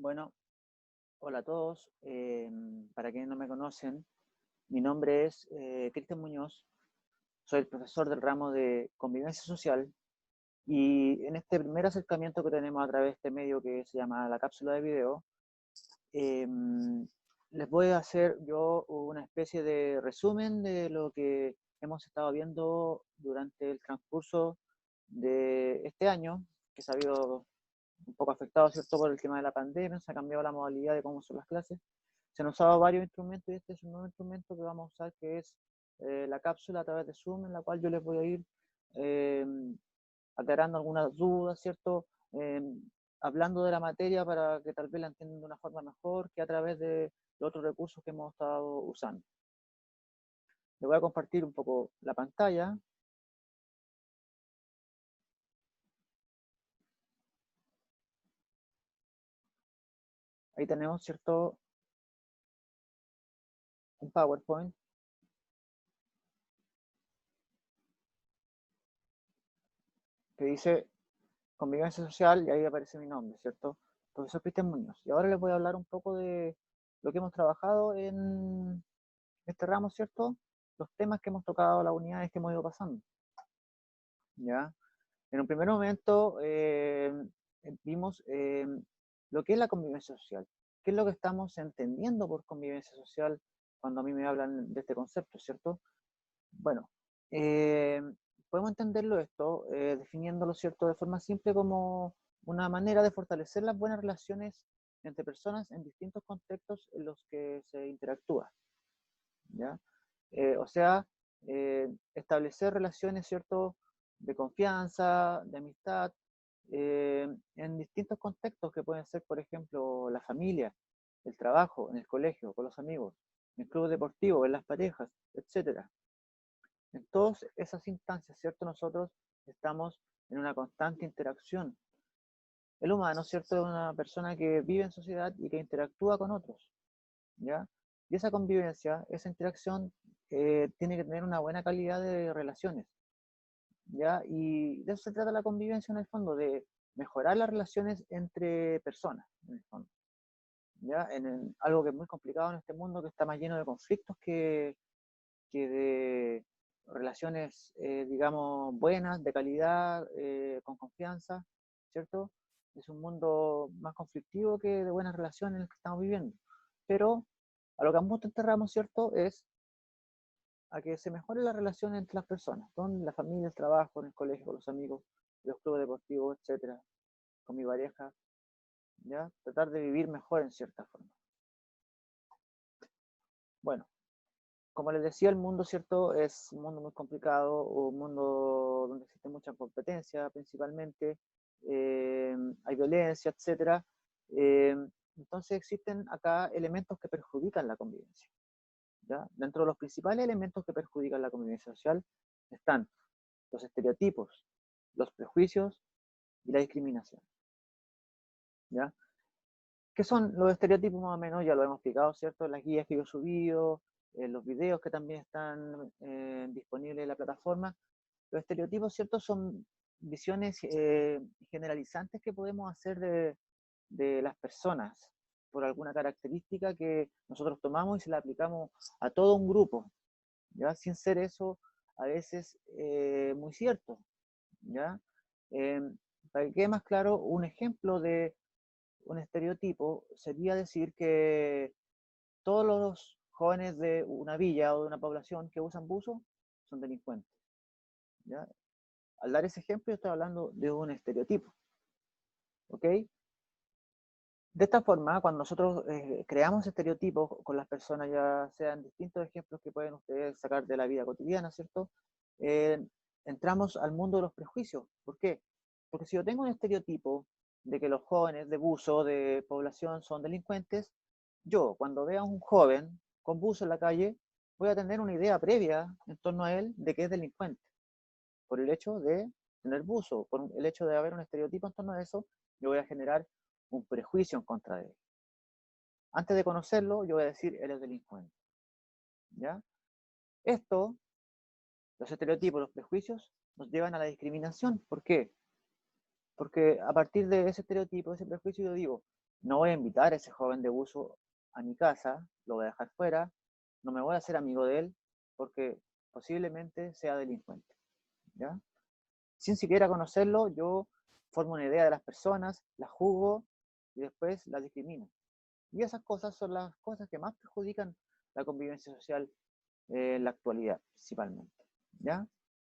Bueno, hola a todos. Para quienes no me conocen, mi nombre es Cristian Muñoz. Soy el profesor del ramo de Convivencia Social y en este primer acercamiento que tenemos a través de este medio que se llama la cápsula de video, eh, les voy a hacer yo una especie de resumen de lo que hemos estado viendo durante el transcurso de este año, que se ha habido un poco afectado, ¿cierto?, por el tema de la pandemia. Se ha cambiado la modalidad de cómo son las clases. Se han usado varios instrumentos y este es un nuevo instrumento que vamos a usar, que es la cápsula a través de Zoom, en la cual yo les voy a ir eh, aclarando algunas dudas, ¿cierto? Hablando de la materia para que tal vez la entiendan de una forma mejor que a través de los otros recursos que hemos estado usando. Les voy a compartir un poco la pantalla. Ahí tenemos, ¿cierto?, un PowerPoint que dice Convivencia Social, y ahí aparece mi nombre, ¿cierto? Profesor Cristian Muñoz. Y ahora les voy a hablar un poco de lo que hemos trabajado en este ramo, ¿cierto? Los temas que hemos tocado, las unidades que hemos ido pasando. ¿Ya? En un primer momento vimos lo que es la convivencia social. ¿Qué es lo que estamos entendiendo por convivencia social cuando a mí me hablan de este concepto, ¿cierto? Bueno, eh, podemos entenderlo esto definiéndolo, ¿cierto?, de forma simple como una manera de fortalecer las buenas relaciones entre personas en distintos contextos en los que se interactúa, ¿ya? O sea, establecer relaciones, ¿cierto?, de confianza, de amistad, en distintos contextos que pueden ser, por ejemplo, la familia, el trabajo, en el colegio, con los amigos, en el club deportivo, en las parejas, etcétera. En todas esas instancias, ¿cierto? Nosotros estamos en una constante interacción. El humano, ¿cierto?, es una persona que vive en sociedad y que interactúa con otros, ¿ya? Y esa convivencia, esa interacción, tiene que tener una buena calidad de relaciones, ¿ya? Y de eso se trata la convivencia en el fondo, de mejorar las relaciones entre personas, en el fondo, ¿ya? Algo que es muy complicado en este mundo que está más lleno de conflictos que de relaciones, digamos, buenas, de calidad, con confianza, ¿cierto? Es un mundo más conflictivo que de buenas relaciones en el que estamos viviendo. Pero a lo que ambos enterramos, ¿cierto?, es a que se mejore la relación entre las personas, con la familia, el trabajo, en el colegio, con los amigos, los clubes deportivos, etcétera, con mi pareja, ¿ya? Tratar de vivir mejor en cierta forma. Bueno, como les decía, el mundo, ¿cierto?, es un mundo muy complicado, un mundo donde existe mucha competencia principalmente, hay violencia, etcétera. Eh, entonces existen acá elementos que perjudican la convivencia, ¿ya? Dentro de los principales elementos que perjudican la convivencia social están los estereotipos, los prejuicios y la discriminación, ¿ya? ¿Qué son los estereotipos más o menos? Ya lo hemos explicado, ¿cierto? En las guías que yo he subido, en los videos que también están disponibles en la plataforma. Los estereotipos, ¿cierto?, son visiones generalizantes que podemos hacer de las personas por alguna característica que nosotros tomamos y se la aplicamos a todo un grupo, ¿ya? Sin ser eso a veces muy cierto, ¿ya? Eh, para que quede más claro, un ejemplo de un estereotipo sería decir que todos los jóvenes de una villa o de una población que usan buzo son delincuentes, ¿ya? Al dar ese ejemplo, estoy hablando de un estereotipo, ¿ok? De esta forma, cuando nosotros creamos estereotipos con las personas, ya sean distintos ejemplos que pueden ustedes sacar de la vida cotidiana, ¿cierto? Eh, entramos al mundo de los prejuicios. ¿Por qué? Porque si yo tengo un estereotipo de que los jóvenes de buzo, de población, son delincuentes, yo, cuando vea a un joven con buzo en la calle, voy a tener una idea previa en torno a él de que es delincuente, por el hecho de tener buzo, por el hecho de haber un estereotipo en torno a eso, yo voy a generar un prejuicio en contra de él. Antes de conocerlo, yo voy a decir, él es delincuente, ¿ya? Esto, los estereotipos, los prejuicios, nos llevan a la discriminación. ¿Por qué? Porque a partir de ese estereotipo, ese prejuicio, yo digo, no voy a invitar a ese joven de buzo a mi casa, lo voy a dejar fuera, no me voy a hacer amigo de él, porque posiblemente sea delincuente, ¿ya? Sin siquiera conocerlo, yo formo una idea de las personas, las juzgo y después las discrimino. Y esas cosas son las cosas que más perjudican la convivencia social en la actualidad, principalmente, ¿ya?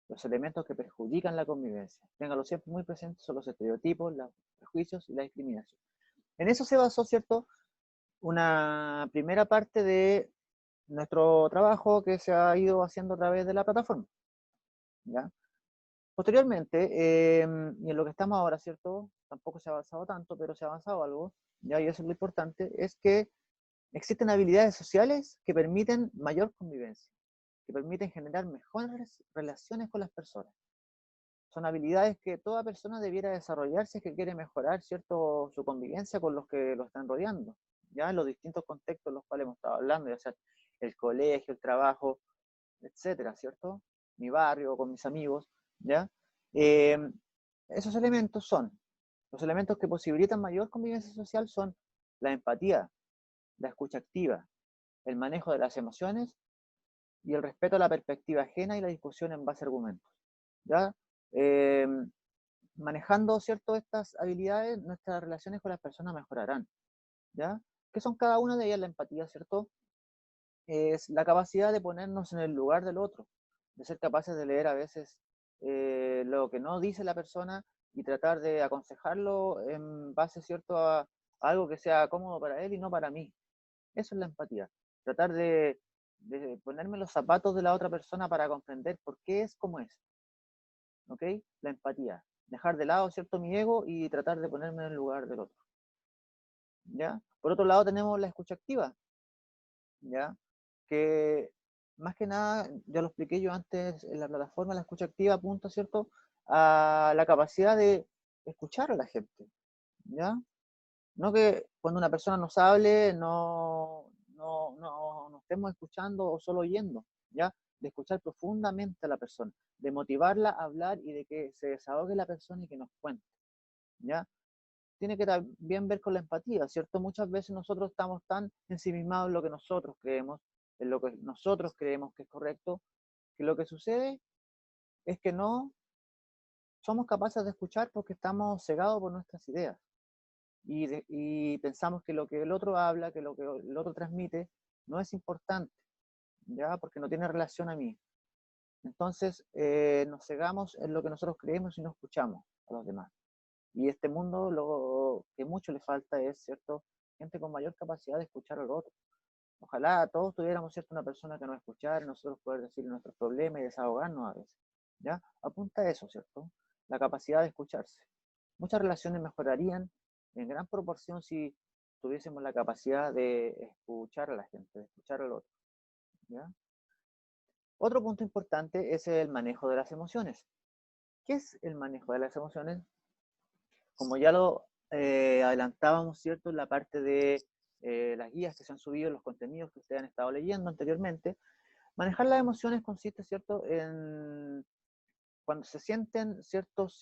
Los elementos que perjudican la convivencia. Ténganlo siempre muy presente, son los estereotipos, los prejuicios y la discriminación. En eso se basó, ¿cierto?, una primera parte de nuestro trabajo que se ha ido haciendo a través de la plataforma, ¿ya? Posteriormente, y en lo que estamos ahora, ¿cierto? Tampoco se ha avanzado tanto, pero se ha avanzado algo, ¿ya? Y eso es lo importante, es que existen habilidades sociales que permiten mayor convivencia, que permiten generar mejores relaciones con las personas. Son habilidades que toda persona debiera desarrollar si es que quiere mejorar, ¿cierto?, su convivencia con los que lo están rodeando, ya en los distintos contextos en los cuales hemos estado hablando, ya sea el colegio, el trabajo, etcétera, ¿cierto? Mi barrio, con mis amigos, ¿ya? Eh, Esos elementos son, los elementos que posibilitan mayor convivencia social son la empatía, la escucha activa, el manejo de las emociones y el respeto a la perspectiva ajena y la discusión en base a argumentos, ¿ya? Eh, Manejando, ¿cierto?, estas habilidades, nuestras relaciones con las personas mejorarán, ¿ya? ¿Qué son cada una de ellas? La empatía, ¿cierto? Es la capacidad de ponernos en el lugar del otro, de ser capaces de leer a veces lo que no dice la persona y tratar de aconsejarlo en base, ¿cierto?, a algo que sea cómodo para él y no para mí. Eso es la empatía. Tratar de ponerme los zapatos de la otra persona para comprender por qué es como es. ¿Ok? La empatía. Dejar de lado, ¿cierto?, mi ego y tratar de ponerme en el lugar del otro. ¿Ya? Por otro lado tenemos la escucha activa, ¿ya? Que más que nada, ya lo expliqué yo antes en la plataforma, la escucha activa apunta, ¿cierto?, a la capacidad de escuchar a la gente, ¿ya? No que cuando una persona nos hable no estemos escuchando o solo oyendo, ¿ya? De escuchar profundamente a la persona, de motivarla a hablar y de que se desahogue la persona y que nos cuente, ¿ya? Tiene que también ver con la empatía, ¿cierto? Muchas veces nosotros estamos tan ensimismados en lo que nosotros creemos, en lo que nosotros creemos que es correcto, que lo que sucede es que no somos capaces de escuchar porque estamos cegados por nuestras ideas y pensamos que lo que el otro habla, que lo que el otro transmite, no es importante, ¿ya? Porque no tiene relación a mí. Entonces nos cegamos en lo que nosotros creemos y no escuchamos a los demás. Y este mundo lo que mucho le falta es, ¿cierto?, gente con mayor capacidad de escuchar al otro. Ojalá todos tuviéramos, ¿cierto?, una persona que nos escuchara y nosotros poder decir nuestros problemas y desahogarnos a veces, ¿ya? Apunta a eso, ¿cierto? La capacidad de escucharse. Muchas relaciones mejorarían en gran proporción si tuviésemos la capacidad de escuchar a la gente, de escuchar al otro, ¿ya? Otro punto importante es el manejo de las emociones. ¿Qué es el manejo de las emociones? Como ya lo adelantábamos, ¿cierto?, en la parte de las guías que se han subido, los contenidos que ustedes han estado leyendo anteriormente, manejar las emociones consiste, ¿cierto?, en cuando se sienten ciertos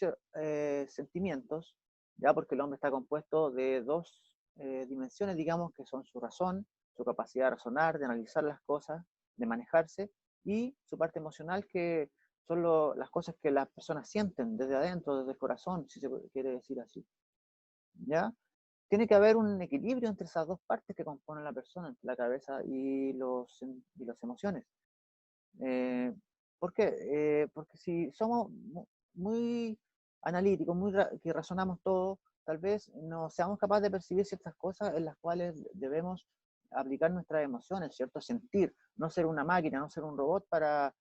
sentimientos, ya porque el hombre está compuesto de dos dimensiones, digamos, que son su razón, su capacidad de razonar, de analizar las cosas, de manejarse, y su parte emocional, que son las cosas que las personas sienten desde adentro, desde el corazón, si se quiere decir así, ¿ya? Tiene que haber un equilibrio entre esas dos partes que componen la persona, entre la cabeza y las emociones. Eh, ¿Por qué? Porque si somos muy analíticos, que razonamos todo, tal vez no seamos capaces de percibir ciertas cosas en las cuales debemos aplicar nuestras emociones, ¿cierto? Sentir, no ser una máquina, no ser un robot para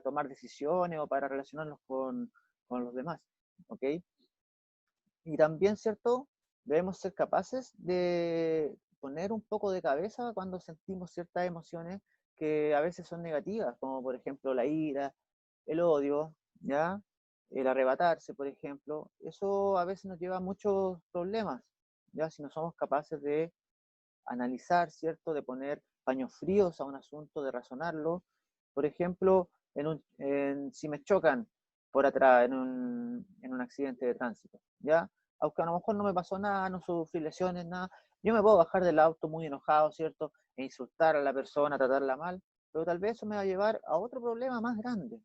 tomar decisiones o para relacionarnos con los demás, ¿ok? Y también, ¿cierto? Debemos ser capaces de poner un poco de cabeza cuando sentimos ciertas emociones que a veces son negativas, como por ejemplo la ira, el odio, ¿ya? El arrebatarse, por ejemplo. Eso a veces nos lleva a muchos problemas, ¿ya? Si no somos capaces de analizar, ¿cierto? De poner paños fríos a un asunto, de razonarlo. Por ejemplo, si me chocan por atrás en un accidente de tránsito, ¿ya? Aunque a lo mejor no me pasó nada, no sufrí lesiones, nada, yo me puedo bajar del auto muy enojado, ¿cierto? E insultar a la persona, tratarla mal, pero tal vez eso me va a llevar a otro problema más grande,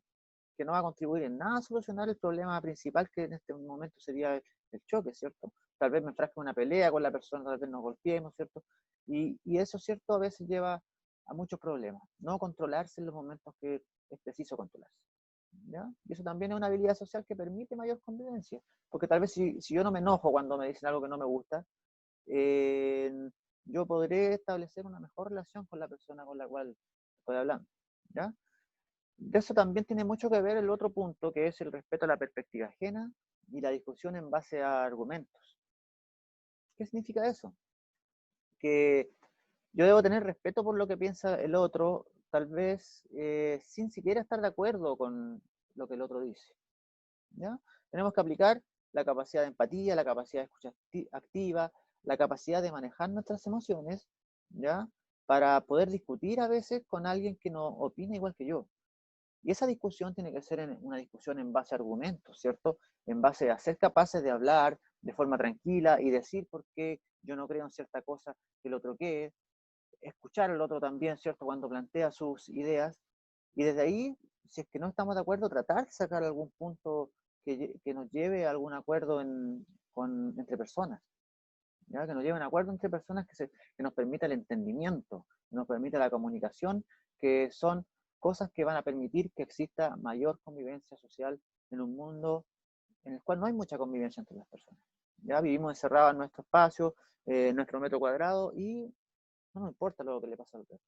que no va a contribuir en nada a solucionar el problema principal que en este momento sería el choque, ¿cierto? Tal vez me enfrasque en una pelea con la persona, tal vez nos golpeemos, ¿cierto? Y eso, ¿cierto? A veces lleva a muchos problemas. No controlarse en los momentos que es preciso controlarse. ¿Ya? Y eso también es una habilidad social que permite mayor convivencia. Porque tal vez si yo no me enojo cuando me dicen algo que no me gusta, eh, yo podré establecer una mejor relación con la persona con la cual estoy hablando. ¿Ya? De eso también tiene mucho que ver el otro punto, que es el respeto a la perspectiva ajena y la discusión en base a argumentos. ¿Qué significa eso? Que yo debo tener respeto por lo que piensa el otro, tal vez sin siquiera estar de acuerdo con lo que el otro dice. ¿Ya? Tenemos que aplicar la capacidad de empatía, la capacidad de escucha activa, la capacidad de manejar nuestras emociones, ¿ya? Para poder discutir a veces con alguien que no opina igual que yo. Y esa discusión tiene que ser una discusión en base a argumentos, ¿cierto? En base a ser capaces de hablar de forma tranquila y decir por qué yo no creo en cierta cosa que el otro cree, escuchar al otro también, ¿cierto? Cuando plantea sus ideas. Y desde ahí, si es que no estamos de acuerdo, tratar de sacar algún punto que nos lleve a algún acuerdo entre personas, ¿ya? Que nos lleve a un acuerdo entre personas que nos permita el entendimiento, que nos permita la comunicación, que son cosas que van a permitir que exista mayor convivencia social en un mundo en el cual no hay mucha convivencia entre las personas. Ya vivimos encerrados en nuestro espacio, en nuestro metro cuadrado, y no nos importa lo que le pasa al resto.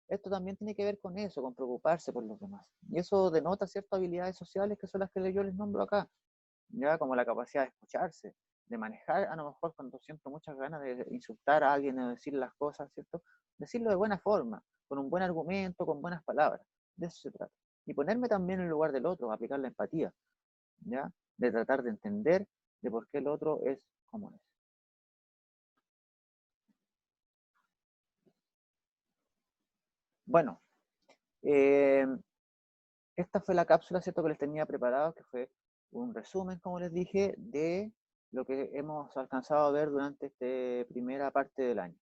Esto también tiene que ver con eso, con preocuparse por los demás. Y eso denota ciertas habilidades sociales que son las que yo les nombro acá, ya como la capacidad de escucharse, de manejar, a lo mejor cuando siento muchas ganas de insultar a alguien o decir las cosas, ¿cierto? Decirlo de buena forma, con un buen argumento, con buenas palabras. De eso se trata. Y ponerme también en el lugar del otro, aplicar la empatía, ¿ya? De tratar de entender de por qué el otro es como es. Bueno, eh, esta fue la cápsula, ¿cierto?, que les tenía preparado, que fue un resumen, como les dije, de lo que hemos alcanzado a ver durante esta primera parte del año.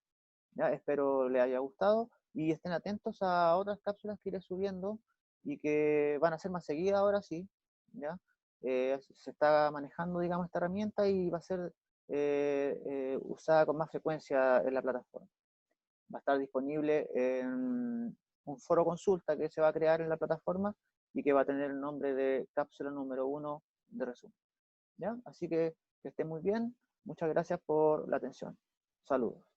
¿Ya? Espero les haya gustado y estén atentos a otras cápsulas que iré subiendo y que van a ser más seguidas ahora sí. ¿Ya? Se está manejando, digamos, esta herramienta y va a ser usada con más frecuencia en la plataforma. Va a estar disponible en un foro consulta que se va a crear en la plataforma y que va a tener el nombre de cápsula número 1 de resumen. ¿Ya? Así que estén muy bien. Muchas gracias por la atención. Saludos.